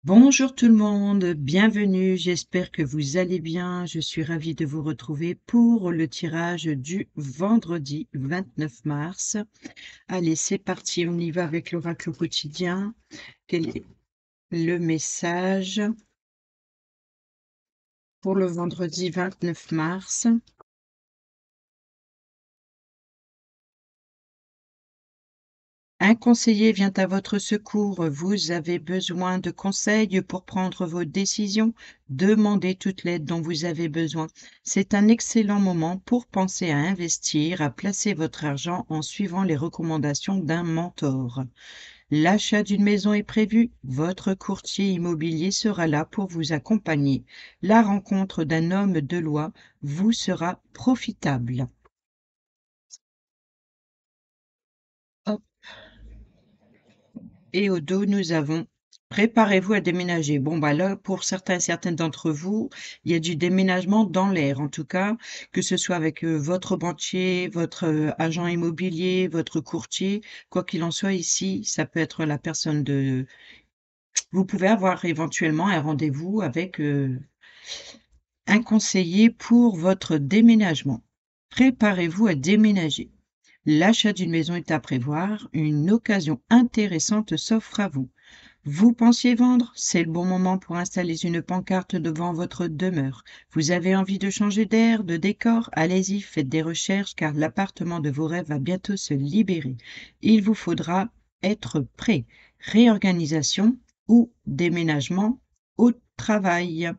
Bonjour tout le monde, bienvenue, j'espère que vous allez bien. Je suis ravie de vous retrouver pour le tirage du vendredi 29 mars. Allez, c'est parti, on y va avec l'oracle quotidien. Quel est le message pour le vendredi 29 mars? Un conseiller vient à votre secours. Vous avez besoin de conseils pour prendre vos décisions. Demandez toute l'aide dont vous avez besoin. C'est un excellent moment pour penser à investir, à placer votre argent en suivant les recommandations d'un mentor. L'achat d'une maison est prévu. Votre courtier immobilier sera là pour vous accompagner. La rencontre d'un homme de loi vous sera profitable. Hop. Et au dos, nous avons préparez-vous à déménager. Bon, bah là, pour certains et certaines d'entre vous, il y a du déménagement dans l'air, en tout cas, que ce soit avec votre banquier, votre agent immobilier, votre courtier, quoi qu'il en soit ici, ça peut être la personne de... Vous pouvez avoir éventuellement un rendez-vous avec un conseiller pour votre déménagement. Préparez-vous à déménager. L'achat d'une maison est à prévoir, une occasion intéressante s'offre à vous. Vous pensiez vendre? C'est le bon moment pour installer une pancarte devant votre demeure. Vous avez envie de changer d'air, de décor? Allez-y, faites des recherches car l'appartement de vos rêves va bientôt se libérer. Il vous faudra être prêt. Réorganisation ou déménagement au travail.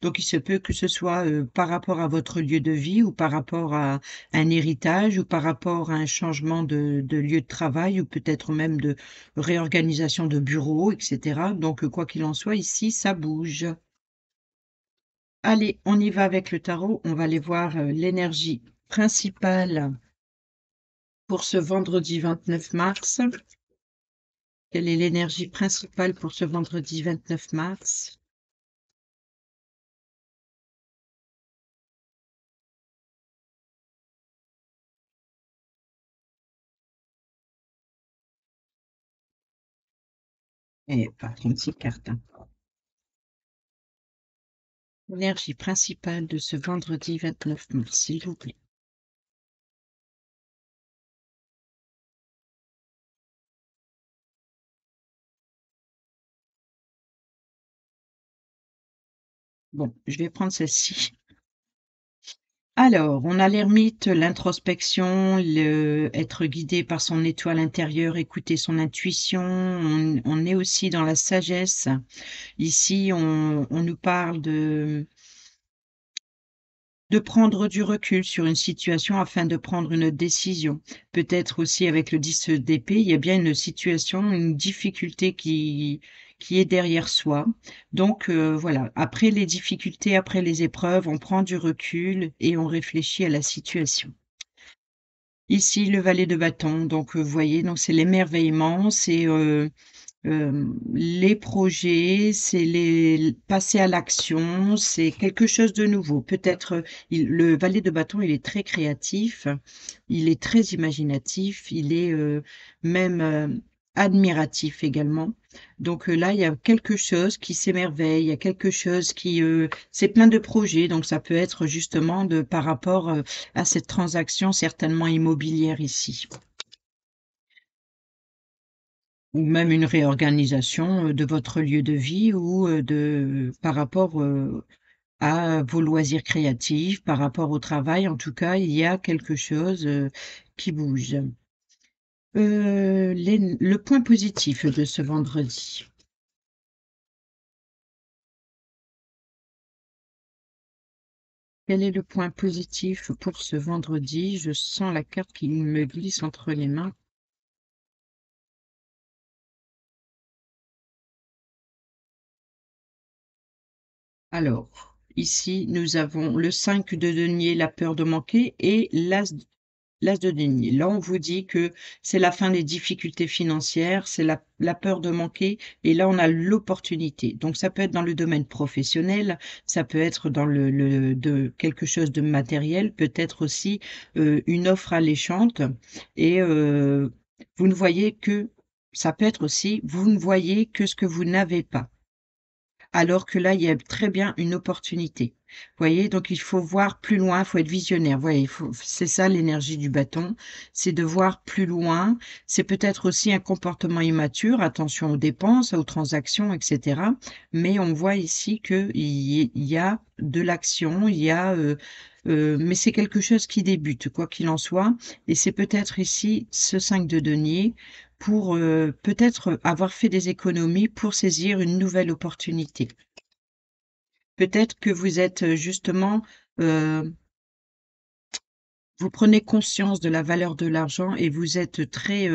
Donc il se peut que ce soit, par rapport à votre lieu de vie ou par rapport à un héritage ou par rapport à un changement de lieu de travail ou peut-être même de réorganisation de bureau et cetera. Donc, quoi qu'il en soit, ici, ça bouge. Allez, on y va avec le tarot. On va aller voir, l'énergie principale pour ce vendredi 29 mars. Quelle est l'énergie principale pour ce vendredi 29 mars? Et pas 36 cartes, hein. L'énergie principale de ce vendredi 29 mars, s'il vous plaît. Bon, je vais prendre celle-ci. Alors, on a l'ermite, l'introspection, être guidé par son étoile intérieure, écouter son intuition. On est aussi dans la sagesse. Ici, on nous parle de prendre du recul sur une situation afin de prendre une décision. Peut-être aussi avec le 10 d'épée, il y a bien une situation, une difficulté qui est derrière soi. Donc voilà, après les difficultés, après les épreuves, on prend du recul et on réfléchit à la situation. Ici, le valet de bâton, donc vous voyez, donc c'est l'émerveillement, c'est, les projets, c'est les passer à l'action, c'est quelque chose de nouveau. Peut-être, le valet de bâton, il est très créatif, il est très imaginatif, il est, même, admiratif également. Donc, là, il y a quelque chose qui s'émerveille, il y a quelque chose qui, c'est plein de projets, donc ça peut être justement de par rapport, à cette transaction certainement immobilière ici. Ou même une réorganisation, de votre lieu de vie ou, de par rapport, à vos loisirs créatifs, par rapport au travail. En tout cas, il y a quelque chose, qui bouge. Le point positif de ce vendredi. Quel est le point positif pour ce vendredi? Je sens la carte qui me glisse entre les mains. Alors, ici, nous avons le 5 de denier, la peur de manquer et l'as de denier. Là, on vous dit que c'est la fin des difficultés financières, c'est la peur de manquer et là, on a l'opportunité. Donc ça peut être dans le domaine professionnel, ça peut être dans le de quelque chose de matériel, peut-être aussi, une offre alléchante et vous ne voyez que ça peut être aussi, vous ne voyez que ce que vous n'avez pas. alors que là, il y a très bien une opportunité. Vous voyez? Donc il faut voir plus loin, il faut être visionnaire. Vous voyez, il faut c'est ça l'énergie du bâton, c'est de voir plus loin. C'est peut-être aussi un comportement immature, attention aux dépenses, aux transactions et cetera. Mais on voit ici qu'il y a de l'action, il y a, mais c'est quelque chose qui débute, quoi qu'il en soit, et c'est peut-être ici ce 5 de denier pour, peut-être avoir fait des économies pour saisir une nouvelle opportunité. Peut-être que vous êtes, justement, heu, vous prenez conscience de la valeur de l'argent et vous êtes très,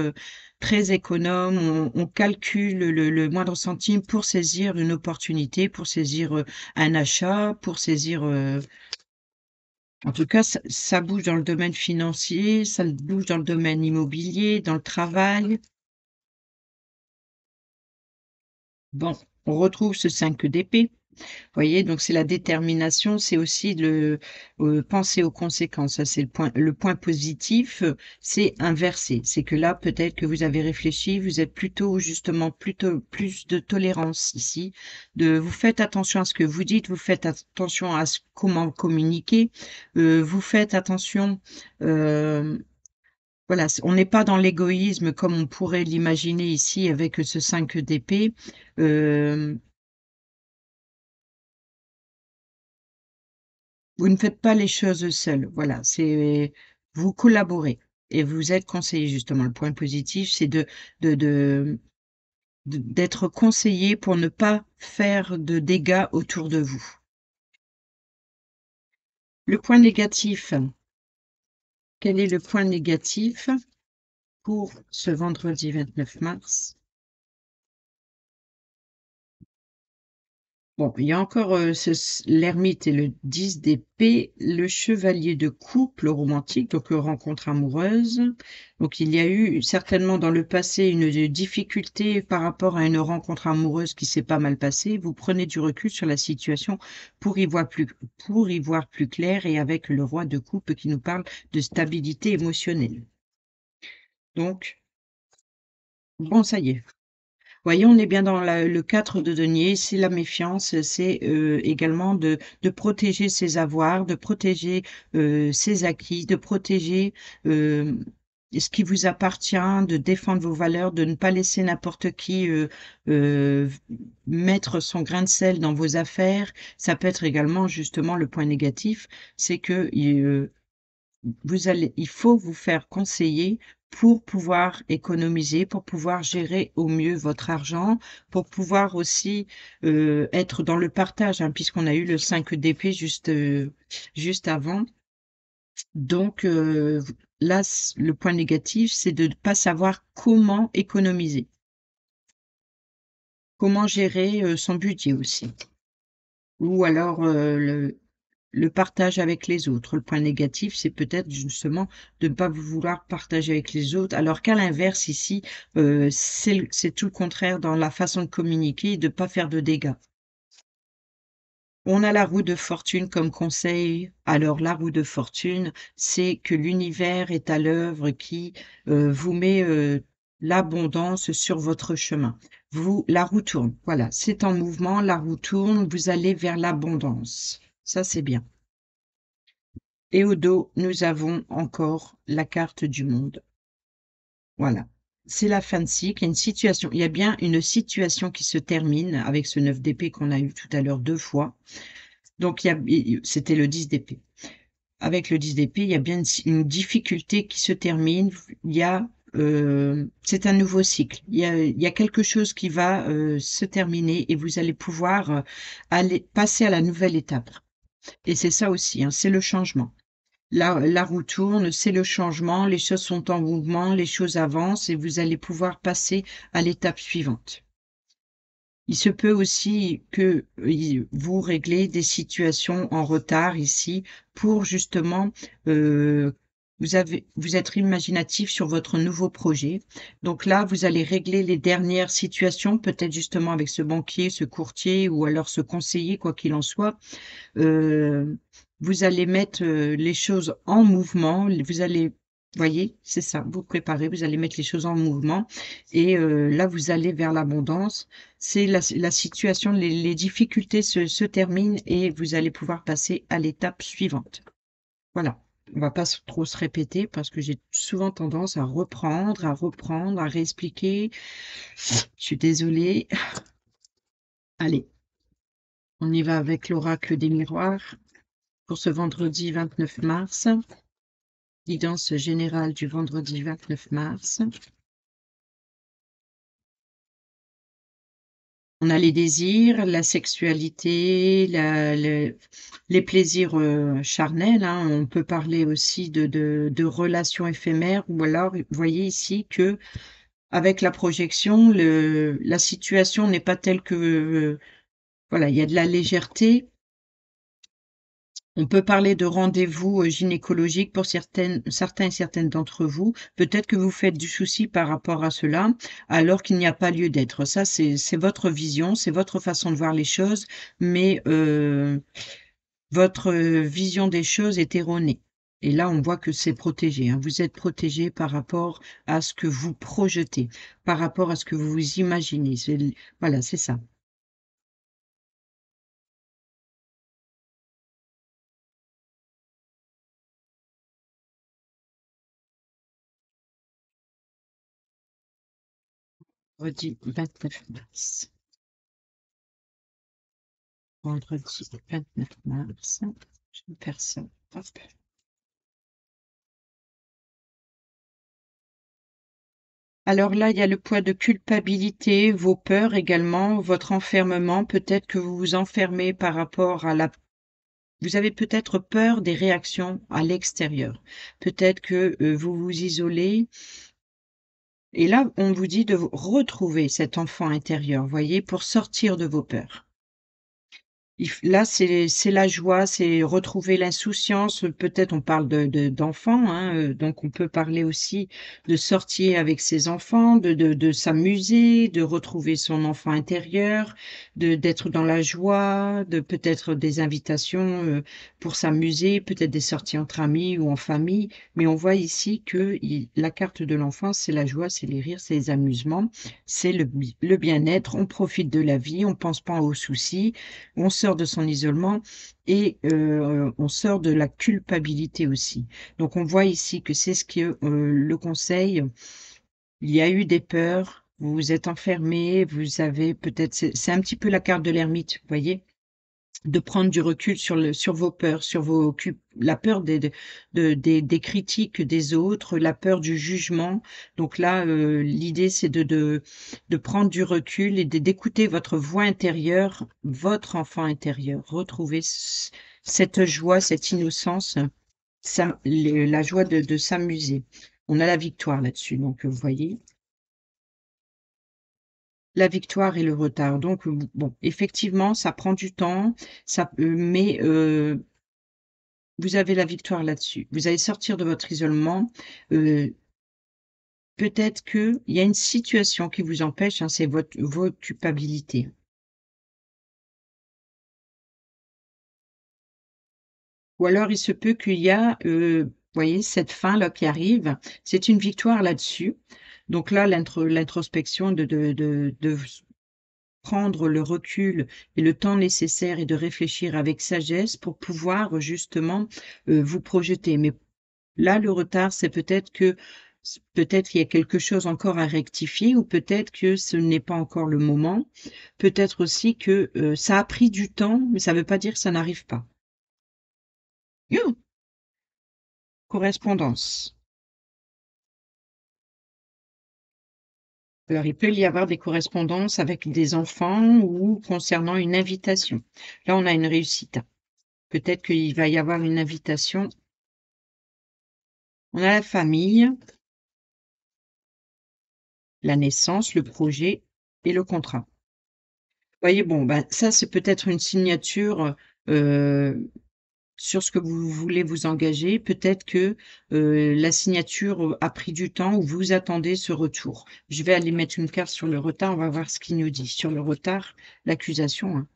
très économe. On calcule le moindre centime pour saisir une opportunité, pour saisir, un achat, pour saisir, en tout cas, ça bouge dans le domaine financier, ça bouge dans le domaine immobilier, dans le travail. Bon, on retrouve ce 5 d'épée. Voyez? Donc c'est la détermination, c'est aussi penser aux conséquences. Ça, c'est le point positif, c'est inversé. C'est que là, peut-être que vous avez réfléchi, vous êtes plutôt justement plutôt plus de tolérance ici, vous faites attention à ce que vous dites, vous faites attention à comment vous communiquez, vous faites attention, hem, voilà, on n'est pas dans l'égoïsme comme on pourrait l'imaginer ici avec ce 5 d'épée. Hem Vous ne faites pas les choses seul, voilà, c'est vous collaborez et vous êtes conseillé justement. Le point positif, c'est de de d'être conseillé pour ne pas faire de dégâts autour de vous. Le point négatif, quel est le point négatif pour ce vendredi 29 mars? Bon, il y a encore, l'ermite et le 10 d'épée, le chevalier de coupe, le romantique, donc rencontre amoureuse. Donc il y a eu certainement dans le passé une, difficulté par rapport à une rencontre amoureuse qui s'est pas mal passée. Vous prenez du recul sur la situation pour y voir plus clair et avec le roi de coupe qui nous parle de stabilité émotionnelle. Donc bon, ça y est. Voyez, on est bien dans le 4 de denier, c'est la méfiance, c'est, également de protéger ses avoirs, de protéger, ses acquis, de protéger, hem, ce qui vous appartient, de défendre vos valeurs, de ne pas laisser n'importe qui, v mettre son grain de sel dans vos affaires. Ça peut être également justement le point négatif, c'est que il faut vous faire conseiller pour pouvoir économiser, pour pouvoir gérer au mieux votre argent, pour pouvoir aussi, être dans le partage, hein, puisqu'on a eu le 5 d'épée juste avant. Donc, là, le point négatif, c'est de ne pas savoir comment économiser, comment gérer, son budget aussi, ou alors, le partage avec les autres. Le point négatif, c'est peut-être justement de ne pas vouloir partager avec les autres, alors qu'à l'inverse ici, c'est tout le contraire dans la façon de communiquer et de pas faire de dégâts. On a la roue de fortune comme conseil. Alors la roue de fortune, c'est que l'univers est à l'œuvre qui, vous met, l'abondance sur votre chemin. La roue tourne, voilà, c'est en mouvement, la roue tourne, vous allez vers l'abondance. Ça, c'est bien. Et au dos, nous avons encore la carte du monde. Voilà. C'est la fin de cycle, il y a bien une situation qui se termine avec ce 9 d'épée qu'on a eu tout à l'heure 2 fois. Donc c'était le 10 d'épée. Avec le 10 d'épée, il y a bien une difficulté qui se termine. C'est un nouveau cycle. Il y a quelque chose qui va, se terminer et vous allez pouvoir, aller passer à la nouvelle étape. Et c'est ça aussi, hein, c'est le changement. La roue tourne, c'est le changement, les choses sont en mouvement, les choses avancent et vous allez pouvoir passer à l'étape suivante. Il se peut aussi que, vous réglez des situations en retard ici pour justement, heu, vous êtes imaginatif sur votre nouveau projet. Donc là, vous allez régler les dernières situations, peut-être justement avec ce banquier, ce courtier ou alors ce conseiller, quoi qu'il en soit. Heu, vous allez mettre, les choses en mouvement, vous allez Voyez? C'est ça, vous préparez, vous allez mettre les choses en mouvement et là, vous allez vers l'abondance. C'est la situation, les difficultés se terminent et vous allez pouvoir passer à l'étape suivante. Voilà. On va pas trop se répéter parce que j'ai souvent tendance à réexpliquer. Je suis désolée. Allez, on y va avec l'oracle des miroirs pour ce vendredi 29 mars. Guidance générale du vendredi 29 mars. On a les désirs, la sexualité, les plaisirs charnels, hein. On peut parler aussi de relations éphémères ou alors, vous voyez ici que avec la projection, la situation n'est pas telle que, voilà, il y a de la légèreté. On peut parler de rendez-vous, gynécologiques pour certains et certaines d'entre vous. Peut-être que vous faites du souci par rapport à cela, alors qu'il n'y a pas lieu d'être. Ça, c'est votre vision, c'est votre façon de voir les choses, mais votre, vision des choses est erronée et là, on voit que c'est protégé, hein. Vous êtes protégé par rapport à ce que vous projetez, par rapport à ce que vous vous imaginez. Voilà, c'est ça. Vendredi 29 mars. Vendredi 29 mars. Je vais faire ça. Hop. Alors là, il y a le poids de culpabilité, vos peurs également, votre enfermement. Peut-être que vous vous enfermez par rapport à la vous avez peut-être peur des réactions à l'extérieur. Peut-être que, vous vous isolez et là, on vous dit de retrouver cet enfant intérieur, voyez, pour sortir de vos peurs. Il f Là, c'est la joie, c'est retrouver l'insouciance, peut-être on parle d'enfants, hein, donc on peut parler aussi de sortir avec ses enfants, de s'amuser, de retrouver son enfant intérieur, d'être dans la joie, de peut-être des invitations, pour s'amuser, peut-être des sorties entre amis ou en famille. Mais on voit ici que la carte de l'enfant, c'est la joie, c'est les rires, c'est les amusements, c'est le bien-être. On profite de la vie, on pense pas aux soucis, on sort de son isolement et on sort de la culpabilité aussi. Donc on voit ici que c'est ce que, le conseil, il y a eu des peurs, vous vous êtes enfermés, vous avez peut-être c'est un petit peu la carte de l'ermite, vous voyez? De prendre du recul sur vos peurs, sur vos cup la peur des critiques des autres, la peur du jugement. Donc là, l'idée, c'est de prendre du recul et d'écouter votre voix intérieure, votre enfant intérieur. Retrouver cette joie, cette innocence, la joie de s'amuser. On a la victoire là-dessus, donc vous voyez? La victoire et le retard. Donc, bon, effectivement, ça prend du temps, mais vous avez la victoire là-dessus. Vous allez sortir de votre isolement, heu, peut-être qu'il y a une situation qui vous empêche, hein, c'est votre culpabilité. Ou alors il se peut qu'il y a, vous voyez cette fin-là qui arrive, c'est une victoire là-dessus. Donc là, l'introspection de prendre le recul et le temps nécessaire et de réfléchir avec sagesse pour pouvoir justement, vous projeter. Mais là, le retard, c'est peut-être que peut-être il y a quelque chose encore à rectifier ou peut-être que ce n'est pas encore le moment. Peut-être aussi que, ça a pris du temps, mais ça ne veut pas dire que ça n'arrive pas. Youh! Correspondance. Alors, il peut y avoir des correspondances avec des enfants ou concernant une invitation. Là, on a une réussite. Peut-être qu'il va y avoir une invitation. On a la famille, la naissance, le projet et le contrat. Voyez, bon, bah, ça, c'est peut-être une signature, sur ce que vous voulez vous engager. Peut-être que, la signature, a pris du temps ou vous attendez ce retour. Je vais aller mettre une carte sur le retard, on va voir ce qu'il nous dit. Sur le retard, l'accusation, hein,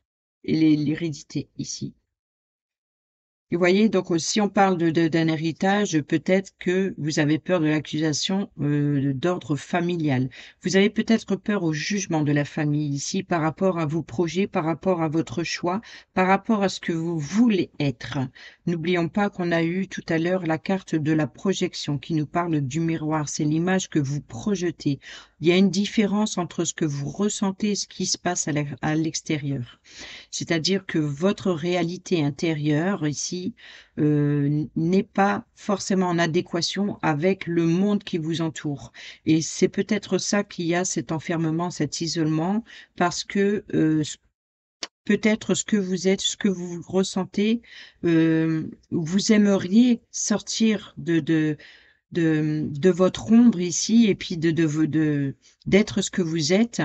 et l'hérédité ici. Vous voyez? Donc, si on parle d'un héritage, peut-être que vous avez peur de l'accusation, d'ordre familial. Vous avez peut-être peur au jugement de la famille ici par rapport à vos projets, par rapport à votre choix, par rapport à ce que vous voulez être. N'oublions pas qu'on a eu tout à l'heure la carte de la projection qui nous parle du miroir. C'est l'image que vous projetez. Il y a une différence entre ce que vous ressentez et ce qui se passe à l'extérieur. C'est-à-dire que votre réalité intérieure ici, n'est pas forcément en adéquation avec le monde qui vous entoure et c'est peut-être ça qui a cet enfermement, cet isolement parce que, peut-être ce que vous êtes, ce que vous ressentez, vous aimeriez sortir de votre ombre ici et puis d'être ce que vous êtes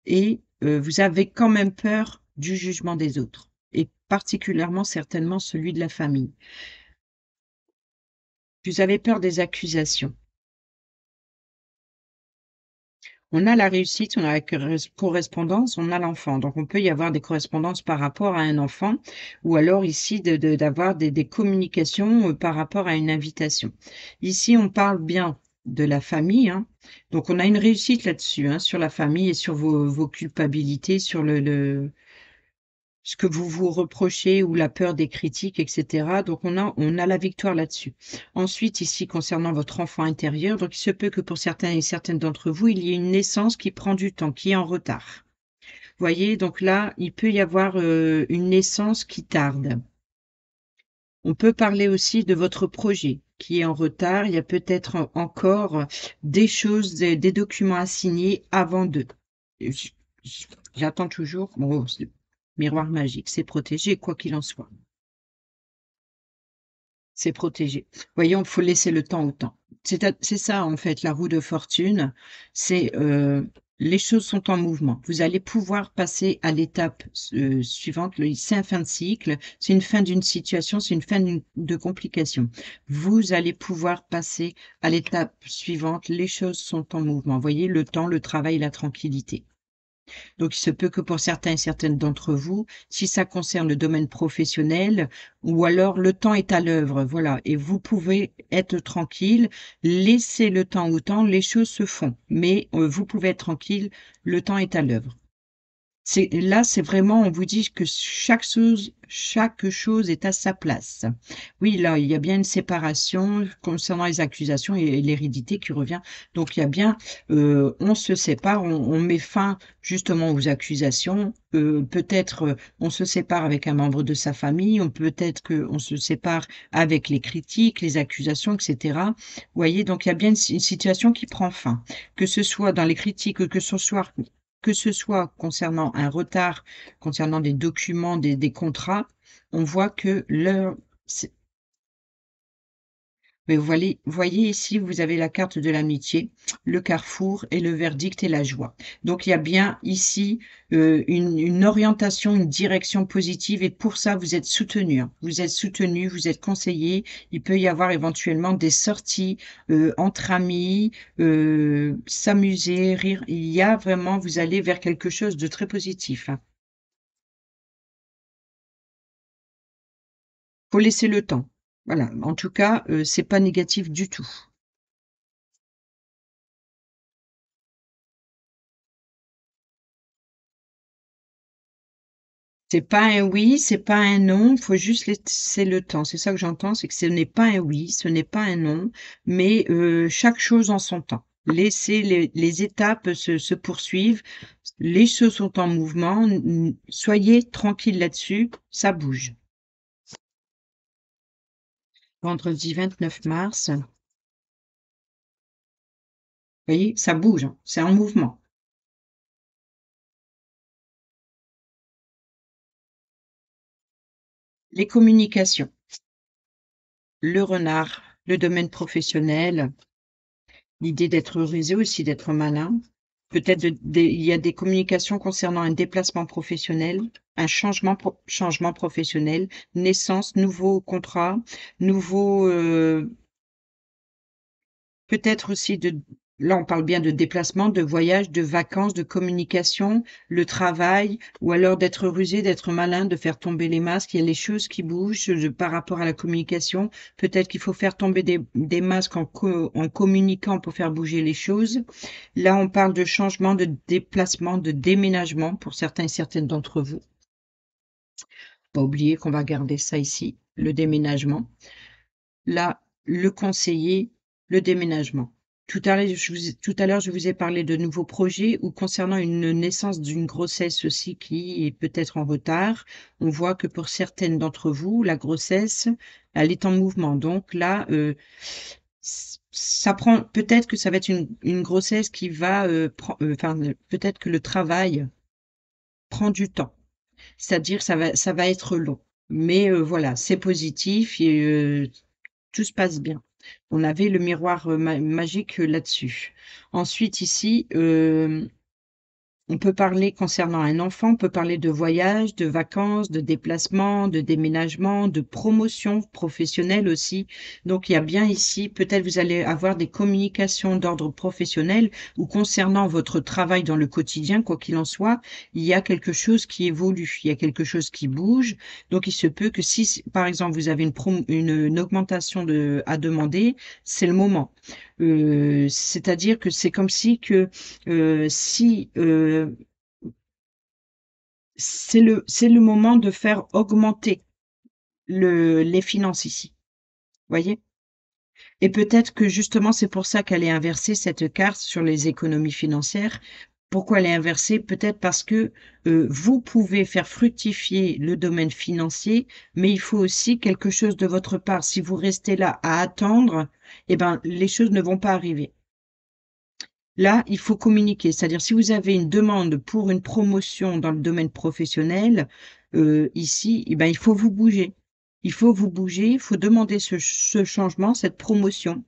et vous avez quand même peur du jugement des autres et particulièrement certainement celui de la famille. Vous avez peur des accusations. On a la réussite, on a la correspondance, on a l'enfant. Donc on peut y avoir des correspondances par rapport à un enfant ou alors ici d'avoir des communications, par rapport à une invitation. Ici, on parle bien de la famille, hein, donc on a une réussite là-dessus, hein, sur la famille et sur vos culpabilités, sur le ce que vous vous reprochez ou la peur des critiques et cetera, donc on a la victoire là-dessus. Ensuite, ici, concernant votre enfant intérieur, donc il se peut que pour certains et certaines d'entre vous, il y ait une naissance qui prend du temps, qui est en retard. Voyez? Donc là, il peut y avoir, une naissance qui tarde. On peut parler aussi de votre projet qui est en retard. Il y a peut-être encore des choses, des documents à signer avant de. J J'attends toujours bon, c'est miroir magique, c'est protégé quoi qu'il en soit. C'est protégé. Voyons, il faut laisser le temps au temps. C'est ça, en fait, la roue de fortune, c'est, les choses sont en mouvement. Vous allez pouvoir passer à l'étape suivante. C'est une fin de cycle, c'est une fin d'une situation, c'est une fin de complication. Vous allez pouvoir passer à l'étape suivante. Les choses sont en mouvement. Voyez, le temps, le travail, la tranquillité. Donc il se peut que pour certains et certaines d'entre vous, si ça concerne le domaine professionnel ou alors le temps est à l'œuvre, voilà et vous pouvez être tranquille, laissez le temps au temps, les choses se font, mais vous pouvez être tranquille, le temps est à l'œuvre. C'est vraiment on vous dit que chaque chose est à sa place. Oui, là, il y a bien une séparation concernant les accusations et l'hérédité qui revient. Donc il y a bien, on se sépare, on met fin justement aux accusations. Peut-être, on se sépare avec un membre de sa famille, peut-être qu'on se sépare avec les critiques, les accusations et cetera. Vous voyez? Donc il y a bien une situation qui prend fin. Que ce soit dans les critiques, que ce soit concernant un retard, concernant des documents, des contrats, on voit que l'heure c'est mais voyez ici, vous avez la carte de l'amitié, le carrefour et le verdict et la joie. Donc il y a bien ici, une orientation, une direction positive et pour ça vous êtes soutenu, hein. Vous êtes soutenu, vous êtes conseillé. Il peut y avoir éventuellement des sorties, entre amis, s'amuser, rire. Il y a vraiment vous allez vers quelque chose de très positif, hein. Faut laisser le temps. Voilà, en tout cas, c'est pas négatif du tout. C'est pas un oui, c'est pas un non, faut juste laisser le temps. C'est ça que j'entends, c'est que ce n'est pas un oui, ce n'est pas un non, mais chaque chose en son temps. Laissez les étapes se poursuivre. Les choses sont en mouvement, soyez tranquille là-dessus, ça bouge. Vendredi 29 mars, vous voyez, ça bouge, hein, c'est en mouvement. Les communications, le renard, le domaine professionnel. L'idée d'être rusé aussi, d'être malin. Peut-être il y a des communications concernant un déplacement professionnel, un changement professionnel, naissance, nouveau contrat, nouveau, peut-être aussi Là, on parle bien de déplacement, de voyage, de vacances, de communication, le travail ou alors d'être rusé, d'être malin, de faire tomber les masques. Il y a les choses qui bougent, par rapport à la communication. Peut-être qu'il faut faire tomber des masques en communiquant pour faire bouger les choses. Là, on parle de changement, de déplacement, de déménagement pour certains et certaines d'entre vous. Pas oublier qu'on va garder ça ici, le déménagement. Là, le conseiller, le déménagement. Tout à l'heure, je vous ai parlé de nouveaux projets ou concernant une naissance d'une grossesse aussi qui est peut-être en retard. On voit que pour certaines d'entre vous, la grossesse, elle est en mouvement. Donc là, ça prend peut-être que ça va être une grossesse qui va, enfin, peut-être que le travail prend du temps. C'est-à-dire ça va être long. Mais voilà, c'est positif et tout se passe bien. On avait le miroir, magique, là-dessus. Ensuite ici, on peut parler concernant un enfant, on peut parler de voyage, de vacances, de déplacement, de déménagement, de promotion professionnelle aussi. Donc il y a bien ici, peut-être vous allez avoir des communications d'ordre professionnel ou concernant votre travail dans le quotidien, quoi qu'il en soit, il y a quelque chose qui évolue, il y a quelque chose qui bouge. Donc il se peut que si, par exemple, vous avez une augmentation à demander, c'est le moment. C'est-à-dire que c'est comme si que si, c'est le moment de faire augmenter les finances ici, voyez? Et peut-être que justement, c'est pour ça qu'elle est inversée cette carte sur les économies financières. Pourquoi elle est inversée? Peut-être parce que, vous pouvez faire fructifier le domaine financier, mais il faut aussi quelque chose de votre part. Si vous restez là à attendre, eh ben, les choses ne vont pas arriver. Là, il faut communiquer, c'est-à-dire si vous avez une demande pour une promotion dans le domaine professionnel, ici, eh ben, il faut vous bouger. Il faut vous bouger, il faut demander ce changement, cette promotion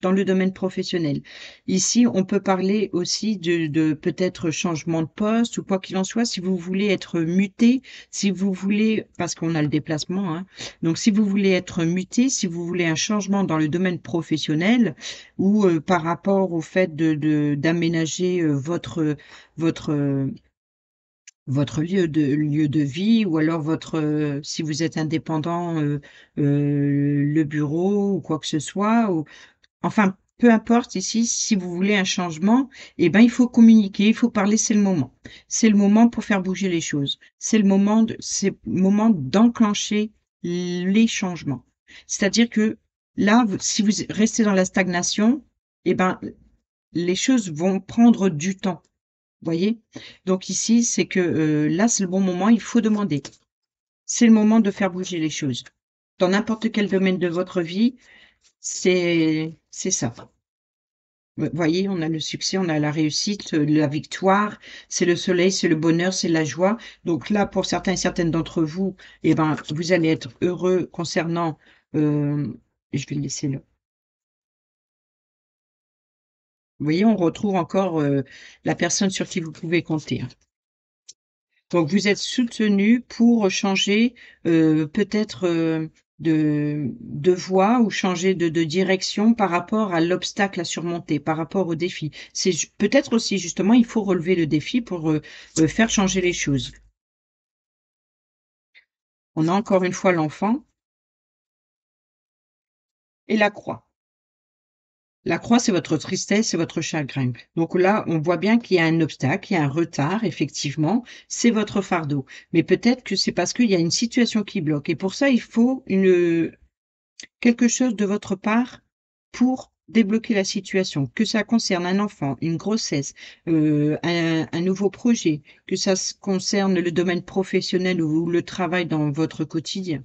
dans le domaine professionnel. Ici, on peut parler aussi de peut-être changement de poste ou quoi qu'il en soit, si vous voulez être muté, si vous voulez parce qu'on a le déplacement, hein, donc si vous voulez être muté, si vous voulez un changement dans le domaine professionnel ou par rapport au fait d'aménager, votre, votre lieu de vie ou alors votre, si vous êtes indépendant, le bureau ou quoi que ce soit ou enfin, peu importe ici, si vous voulez un changement, eh ben, il faut communiquer, il faut parler, c'est le moment. C'est le moment pour faire bouger les choses. C'est le moment d'enclencher les changements. C'est-à-dire que là, si vous restez dans la stagnation, eh ben, les choses vont prendre du temps, voyez? Donc ici, c'est que, là, c'est le bon moment, il faut demander. C'est le moment de faire bouger les choses. Dans n'importe quel domaine de votre vie, c'est ça. Voyez, on a le succès, on a la réussite, la victoire, c'est le soleil, c'est le bonheur, c'est la joie. Donc là, pour certains et certaines d'entre vous, eh ben, vous allez être heureux concernant, je vais le laisser là. Vous voyez, on retrouve encore, la personne sur qui vous pouvez compter, hein. Donc vous êtes soutenu pour changer, peut-être, de voie ou changer de direction par rapport à l'obstacle à surmonter, par rapport au défi. C'est peut-être aussi justement, il faut relever le défi pour, faire changer les choses. On a encore une fois l'enfant et la croix. La croix, c'est votre tristesse, c'est votre chagrin. Donc là, on voit bien qu'il y a un obstacle, il y a un retard, effectivement, c'est votre fardeau. Mais peut-être que c'est parce qu'il y a une situation qui bloque. Et pour ça, il faut quelque chose de votre part pour débloquer la situation. Que ça concerne un enfant, une grossesse, un nouveau projet, que ça concerne le domaine professionnel ou le travail dans votre quotidien.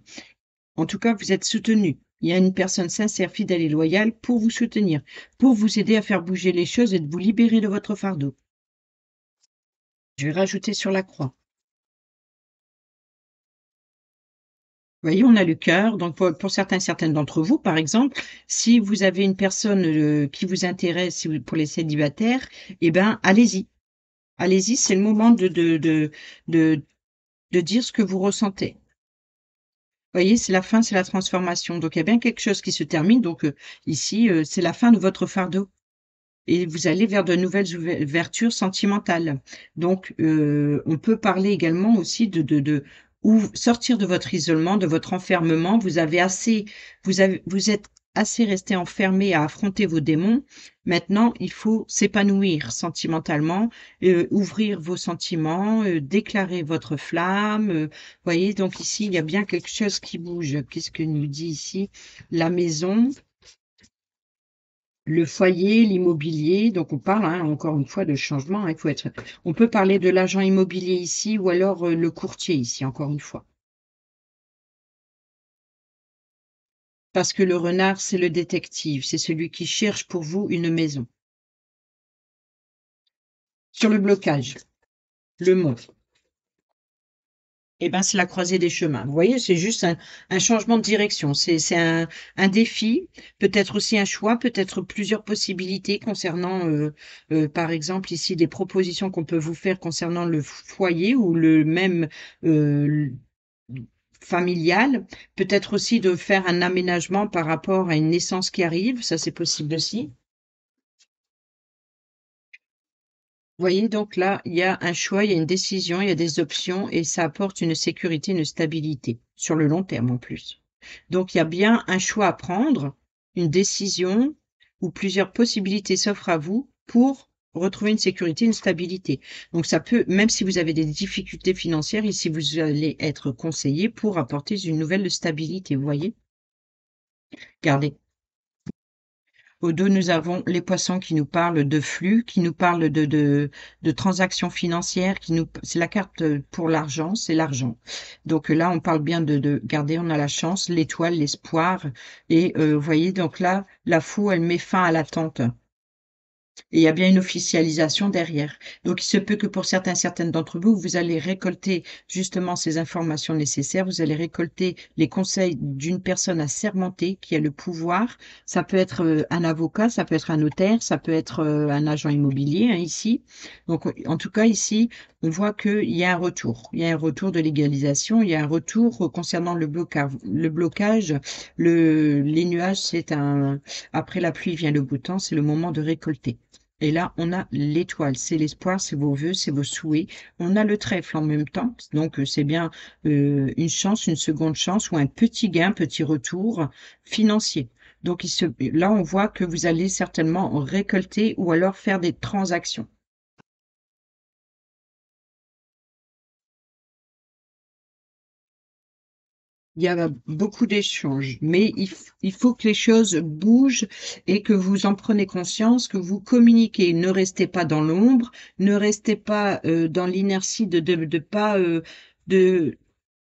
En tout cas, vous êtes soutenu. Il y a une personne sincère, fidèle et loyale pour vous soutenir, pour vous aider à faire bouger les choses et de vous libérer de votre fardeau. Je vais rajouter sur la croix. Vous voyez, on a le cœur, donc pour certaines d'entre vous, par exemple, si vous avez une personne, qui vous intéresse, si vous pour les célibataires, eh ben, allez-y. Allez-y, c'est le moment de de dire ce que vous ressentez. Vous voyez, c'est la fin, c'est la transformation, donc il y a bien quelque chose qui se termine, donc ici, c'est la fin de votre fardeau. et vous allez vers de nouvelles ouvertures sentimentales. Donc, on peut parler également aussi de ou sortir de votre isolement, de votre enfermement. Vous êtes assez resté enfermé à affronter vos démons. Maintenant, il faut s'épanouir sentimentalement, ouvrir vos sentiments, déclarer votre flamme, voyez? Donc ici, il y a bien quelque chose qui bouge. Qu'est-ce que nous dit ici? La maison. Le foyer, l'immobilier, donc on parle, hein, encore une fois de changement, hein, il faut être on peut parler de l'agent immobilier ici ou alors, le courtier ici, encore une fois. Parce que le renard, c'est le détective, c'est celui qui cherche pour vous une maison. Sur le blocage, le mont. Eh ben, c'est la croisée des chemins. Vous voyez, c'est juste un changement de direction. C'est un défi, peut-être aussi un choix, peut-être plusieurs possibilités concernant, par exemple, ici, des propositions qu'on peut vous faire concernant le foyer ou le même familial. Peut-être aussi de faire un aménagement par rapport à une naissance qui arrive. Ça, c'est possible aussi. Vous voyez, donc là, il y a un choix, il y a une décision, il y a des options et ça apporte une sécurité, une stabilité, sur le long terme en plus. Donc il y a bien un choix à prendre, une décision ou plusieurs possibilités s'offrent à vous pour retrouver une sécurité, une stabilité. Donc ça peut, même si vous avez des difficultés financières, ici vous allez être conseillé pour apporter une nouvelle stabilité, vous voyez? Regardez. Au dos, nous avons les poissons qui nous parlent de flux, qui nous parlent de transactions financières, c'est la carte pour l'argent, c'est l'argent. Donc là, on parle bien de regardez, on a la chance, l'étoile, l'espoir. Et vous voyez, donc là, la foue, elle met fin à l'attente. Et il y a bien une officialisation derrière. Donc, il se peut que pour certaines d'entre vous, vous allez récolter justement ces informations nécessaires. Vous allez récolter les conseils d'une personne assermentée qui a le pouvoir. Ça peut être un avocat, ça peut être un notaire, ça peut être un agent immobilier, hein, ici. Donc, en tout cas, ici, on voit qu'il y a un retour. Il y a un retour de légalisation. Il y a un retour concernant le blocage. Les nuages, après la pluie vient le beau temps, c'est le moment de récolter. Et là, on a l'étoile, c'est l'espoir, c'est vos vœux, c'est vos souhaits. On a le trèfle en même temps, donc c'est bien une chance, une seconde chance ou un petit gain, petit retour financier. Donc là, on voit que vous allez certainement récolter ou alors faire des transactions. Il y a beaucoup d'échanges, mais il faut que les choses bougent et que vous en prenez conscience, que vous communiquez. Ne restez pas dans l'ombre, ne restez pas dans l'inertie de pas de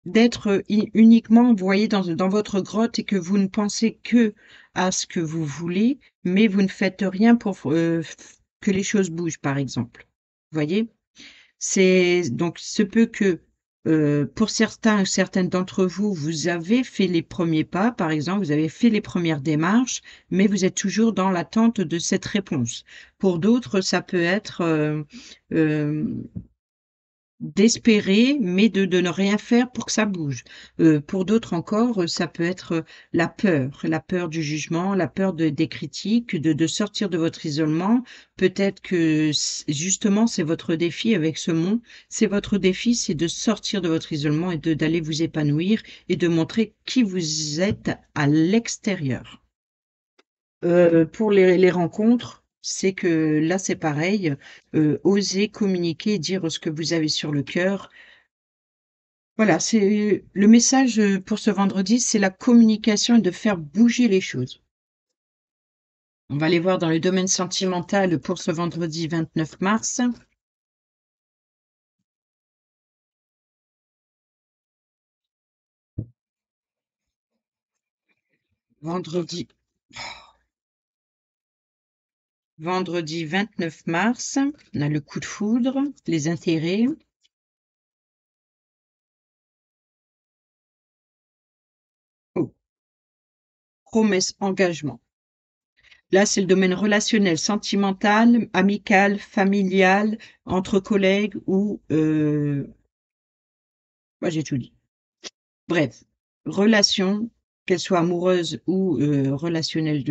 d'être uniquement, vous voyez, dans votre grotte et que vous ne pensez que à ce que vous voulez, mais vous ne faites rien pour que les choses bougent, par exemple. Vous voyez? C'est donc il se peut que, pour certaines d'entre vous, vous avez fait les premiers pas, par exemple, vous avez fait les premières démarches, mais vous êtes toujours dans l'attente de cette réponse. Pour d'autres, ça peut être, d'espérer, mais de ne rien faire pour que ça bouge. Pour d'autres encore, ça peut être, la peur du jugement, la peur des critiques, de sortir de votre isolement. Peut-être que justement, c'est votre défi avec ce mont, c'est votre défi, c'est de sortir de votre isolement et d'aller vous épanouir et de montrer qui vous êtes à l'extérieur. Pour les rencontres, c'est que là, c'est pareil, oser communiquer, dire ce que vous avez sur le cœur. Voilà, c'est le message, pour ce vendredi, c'est la communication et de faire bouger les choses. On va aller voir dans le domaine sentimental pour ce vendredi 29 mars. Vendredi vendredi 29 mars, on a le coup de foudre, les intérêts. Oh, promesse, engagement. Là, c'est le domaine relationnel, sentimental, amical, familial, entre collègues ou moi j'ai tout dit. Bref, relation, qu'elle soit amoureuse ou relationnelle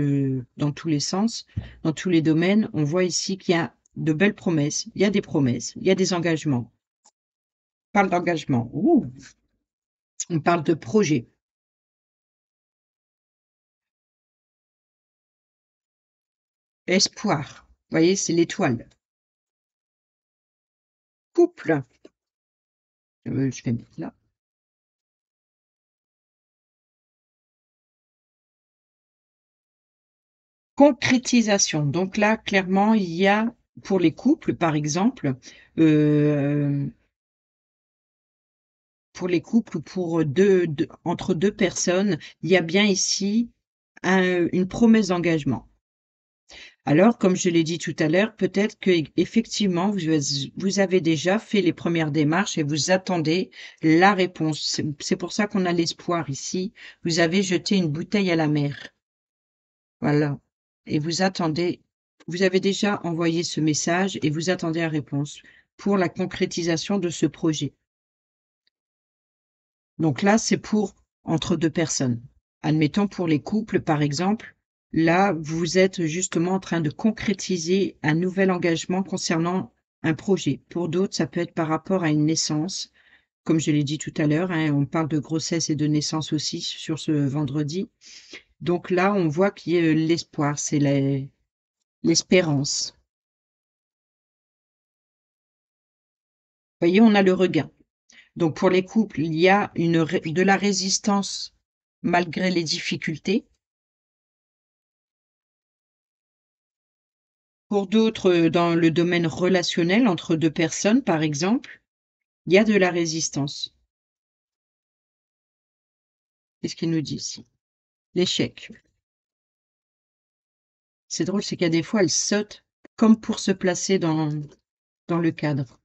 dans tous les sens, dans tous les domaines, on voit ici qu'il y a de belles promesses, il y a des promesses, il y a des engagements. On parle d'engagement. Ouh! On parle de projet. Espoir. Vous voyez, c'est l'étoile. Couple, je vais mettre là. Concrétisation. Donc là, clairement, il y a pour les couples, par exemple, heu, pour les couples ou pour, deux entre 2 personnes, il y a bien ici une promesse d'engagement. Alors, comme je l'ai dit tout à l'heure, peut-être qu'effectivement, vous avez déjà fait les premières démarches et vous attendez la réponse. C'est pour ça qu'on a l'espoir ici. Vous avez jeté une bouteille à la mer. Voilà, et vous avez déjà envoyé ce message et vous attendez la réponse pour la concrétisation de ce projet. Donc là, c'est pour entre 2 personnes. Admettons pour les couples, par exemple, là, vous êtes justement en train de concrétiser un nouvel engagement concernant un projet. Pour d'autres, ça peut être par rapport à une naissance, comme je l'ai dit tout à l'heure, hein, on parle de grossesse et de naissance aussi sur ce vendredi. Donc là, on voit qu'il y a l'espoir, c'est l'espérance. Vous voyez, on a le regain. Donc pour les couples, il y a de la résistance malgré les difficultés. Pour d'autres, dans le domaine relationnel entre 2 personnes, par exemple, il y a de la résistance. Qu'est-ce qu'il nous dit ici? L'échec. C'est drôle, c'est qu'il y a des fois, elle saute comme pour se placer dans le cadre.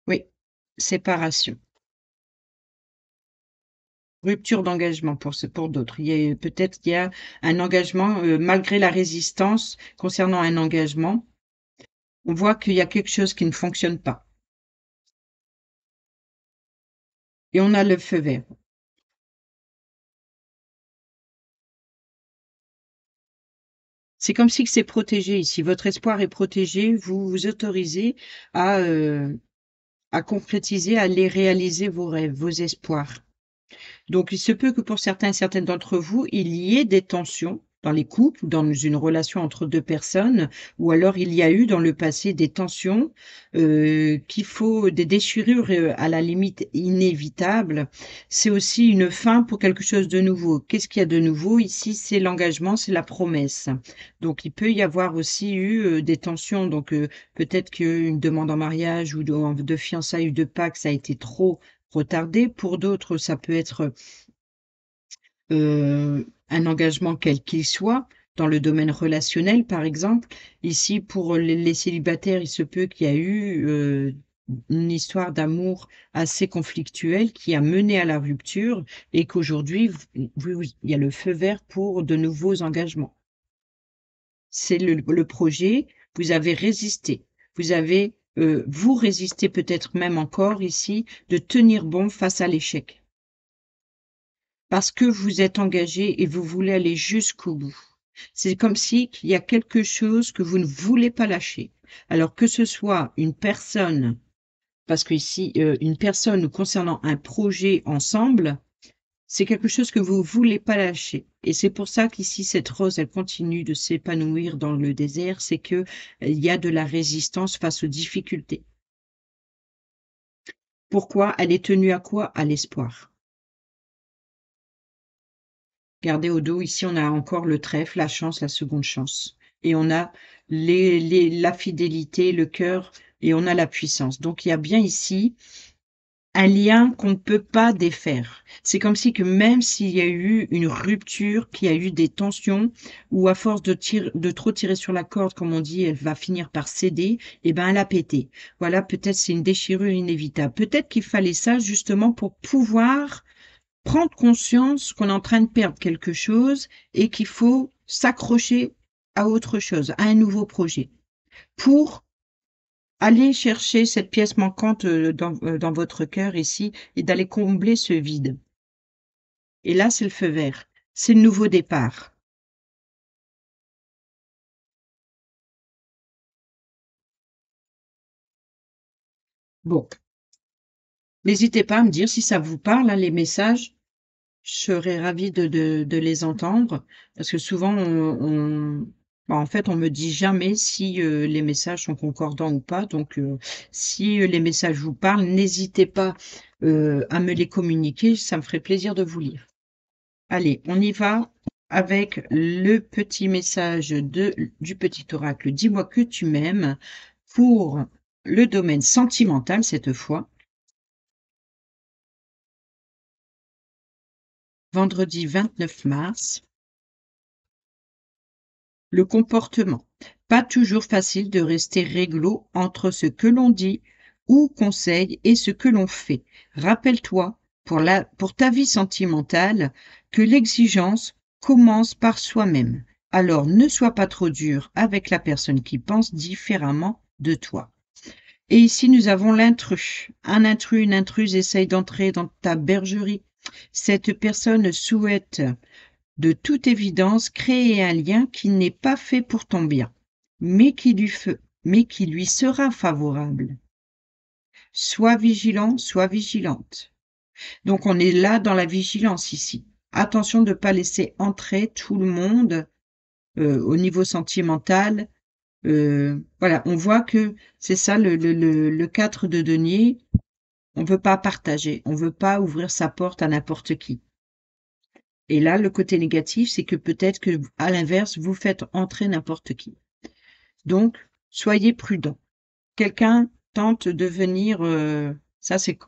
Oui, séparation. Rupture d'engagement pour d'autres. Peut-être qu'il y a un engagement, malgré la résistance concernant un engagement, on voit qu'il y a quelque chose qui ne fonctionne pas et on a le feu vert. C'est comme si que c'est protégé ici. Votre espoir est protégé, vous vous autorisez à concrétiser, à aller réaliser vos rêves, vos espoirs. Donc il se peut que pour certains et certaines d'entre vous, il y ait des tensions dans les couples, dans une relation entre 2 personnes, ou alors il y a eu dans le passé des tensions, qu'il faut des déchirures, à la limite inévitables. C'est aussi une fin pour quelque chose de nouveau. Qu'est-ce qu'il y a de nouveau ici? C'est l'engagement, c'est la promesse. Donc il peut y avoir aussi eu, des tensions, donc peut-être qu'une demande en mariage ou de fiançailles ou de Pâques, ça a été trop retardé. Pour d'autres, ça peut être, un engagement quel qu'il soit, dans le domaine relationnel, par exemple. Ici, pour les célibataires, il se peut qu'il y a eu, une histoire d'amour assez conflictuelle qui a mené à la rupture et qu'aujourd'hui, il y a le feu vert pour de nouveaux engagements. C'est le projet, vous avez résisté. Vous avez, vous résistez peut-être même encore ici, de tenir bon face à l'échec. Parce que vous êtes engagé et vous voulez aller jusqu'au bout. C'est comme si qu'il y a quelque chose que vous ne voulez pas lâcher. Alors que ce soit une personne, parce qu'ici, une personne ou concernant un projet ensemble, c'est quelque chose que vous voulez pas lâcher. Et c'est pour ça qu'ici, cette rose, elle continue de s'épanouir dans le désert, c'est que il y a de la résistance face aux difficultés. Pourquoi? Elle est tenue à quoi? À l'espoir. Regardez au dos, ici, on a encore le trèfle, la chance, la seconde chance. Et on a la fidélité, le cœur, et on a la puissance. Donc, il y a bien ici un lien qu'on ne peut pas défaire. C'est comme si que même s'il y a eu une rupture, qu'il y a eu des tensions, ou à force de trop tirer sur la corde, comme on dit, elle va finir par céder, et ben, elle a pété. Voilà, peut-être c'est une déchirure inévitable. Peut-être qu'il fallait ça justement pour pouvoir prendre conscience qu'on est en train de perdre quelque chose et qu'il faut s'accrocher à autre chose, à un nouveau projet, pour allez chercher cette pièce manquante, dans votre cœur ici et d'aller combler ce vide et là, c'est le feu vert. C'est le nouveau départ. Bon, n'hésitez pas à me dire si ça vous parle, hein, les messages. Je serais ravie de les entendre parce que souvent en fait, on me dit jamais si, les messages sont concordants ou pas donc si, les messages vous parlent, n'hésitez pas, à me les communiquer, ça me ferait plaisir de vous lire. Allez, on y va avec le petit message du petit oracle «Dis-moi que tu m'aimes» pour le domaine sentimental cette fois. Vendredi 29 mars. Le comportement. Pas toujours facile de rester réglo entre ce que l'on dit ou conseille et ce que l'on fait. Rappelle-toi, pour ta vie sentimentale, que l'exigence commence par soi-même. Alors ne sois pas trop dur avec la personne qui pense différemment de toi. Et ici, nous avons l'intrus. Un intrus, une intruse essaye d'entrer dans ta bergerie. Cette personne souhaite de toute évidence créer un lien qui n'est pas fait pour ton bien, mais qui lui sera favorable. Sois vigilant, sois vigilante. Donc on est là dans la vigilance ici. Attention de ne pas laisser entrer tout le monde au niveau sentimental. Voilà, on voit que c'est ça le 4 de denier. On ne veut pas partager, on ne veut pas ouvrir sa porte à n'importe qui. Et là, le côté négatif, c'est que peut-être que, à l'inverse, vous faites entrer n'importe qui. Donc, soyez prudent. Quelqu'un tente de venir, ça c'est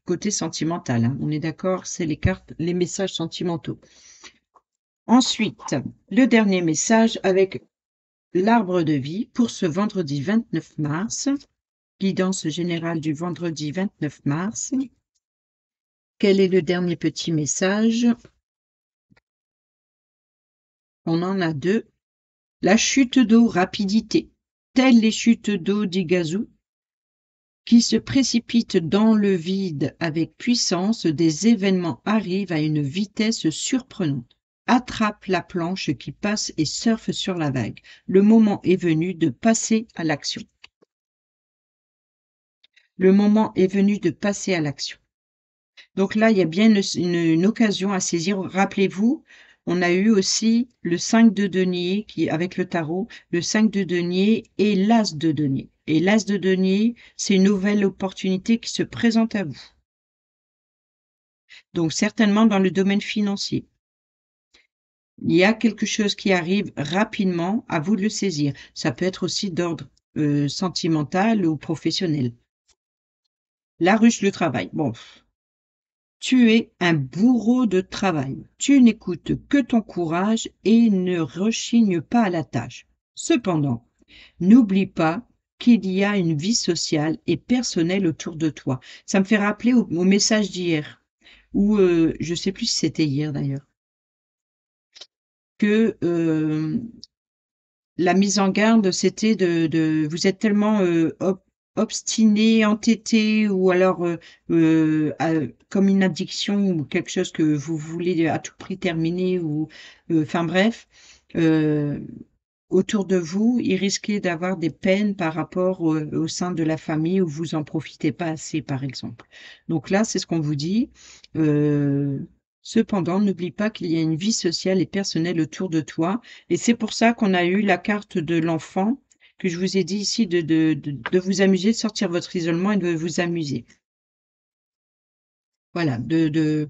côté sentimental, hein, on est d'accord, c'est les cartes, les messages sentimentaux. Ensuite, le dernier message avec l'arbre de vie pour ce vendredi 29 mars, guidance générale du vendredi 29 mars. Quel est le dernier petit message? On en a deux. La chute d'eau, rapidité. Telles les chutes d'eau d'Iguazu, qui se précipitent dans le vide avec puissance, des événements arrivent à une vitesse surprenante. Attrape la planche qui passe et surfe sur la vague. Le moment est venu de passer à l'action. Le moment est venu de passer à l'action. Donc là, il y a bien une occasion à saisir. Rappelez-vous, on a eu aussi le 5 de denier qui, avec le tarot, le 5 de denier et l'as de denier. Et l'as de denier, c'est une nouvelle opportunité qui se présente à vous. Donc certainement dans le domaine financier. Il y a quelque chose qui arrive rapidement, à vous de le saisir. Ça peut être aussi d'ordre sentimental ou professionnel. La ruche, le travail. Bon, tu es un bourreau de travail. Tu n'écoutes que ton courage et ne rechignes pas à la tâche. Cependant, n'oublie pas qu'il y a une vie sociale et personnelle autour de toi. Ça me fait rappeler au message d'hier, ou je sais plus si c'était hier d'ailleurs, que la mise en garde, c'était vous êtes tellement obstiné, entêté, ou alors comme une addiction ou quelque chose que vous voulez à tout prix terminer, ou enfin bref, euh, autour de vous, il risquait d'avoir des peines par rapport au sein de la famille où vous en profitez pas assez, par exemple. Donc là, c'est ce qu'on vous dit. Euh, Cependant, n'oublie pas qu'il y a une vie sociale et personnelle autour de toi. Et c'est pour ça qu'on a eu la carte de l'enfant, que je vous ai dit ici de vous amuser, de sortir votre isolement et de vous amuser. Voilà, de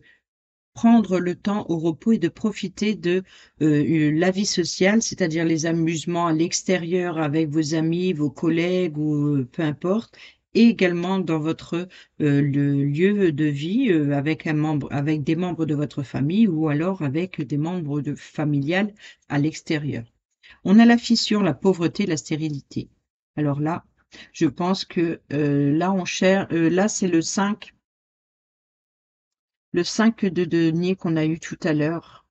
prendre le temps au repos et de profiter de la vie sociale, c'est-à-dire les amusements à l'extérieur avec vos amis, vos collègues ou peu importe, et également dans votre le lieu de vie avec des membres de votre famille ou alors avec des membres familiales à l'extérieur. On a la fissure, la pauvreté, la stérilité. Alors là, je pense que là on cherche, là c'est le 5 de denier qu'on a eu tout à l'heure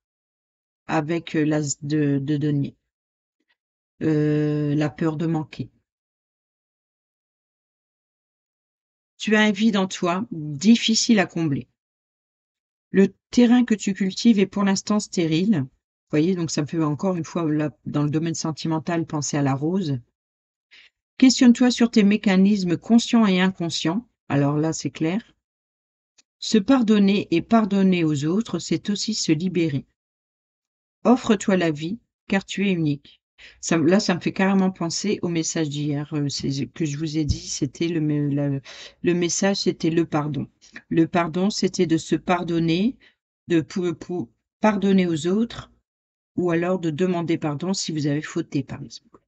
avec l'as de denier. La peur de manquer. Tu as un vide en toi, difficile à combler. Le terrain que tu cultives est pour l'instant stérile. Vous voyez, donc ça me fait encore une fois, là, dans le domaine sentimental, penser à la rose. Questionne-toi sur tes mécanismes conscients et inconscients. Alors là, c'est clair. Se pardonner et pardonner aux autres, c'est aussi se libérer. Offre-toi la vie, car tu es unique. Là, ça me fait carrément penser au message d'hier, que je vous ai dit, c'était le message, c'était le pardon. Le pardon, c'était de se pardonner, de pardonner aux autres, ou alors de demander pardon si vous avez fauté, par exemple.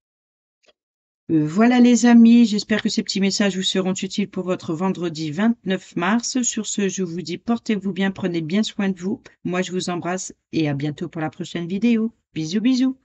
Voilà les amis, j'espère que ces petits messages vous seront utiles pour votre vendredi 29 mars. Sur ce, je vous dis portez-vous bien, prenez bien soin de vous. Moi, je vous embrasse et à bientôt pour la prochaine vidéo. Bisous, bisous.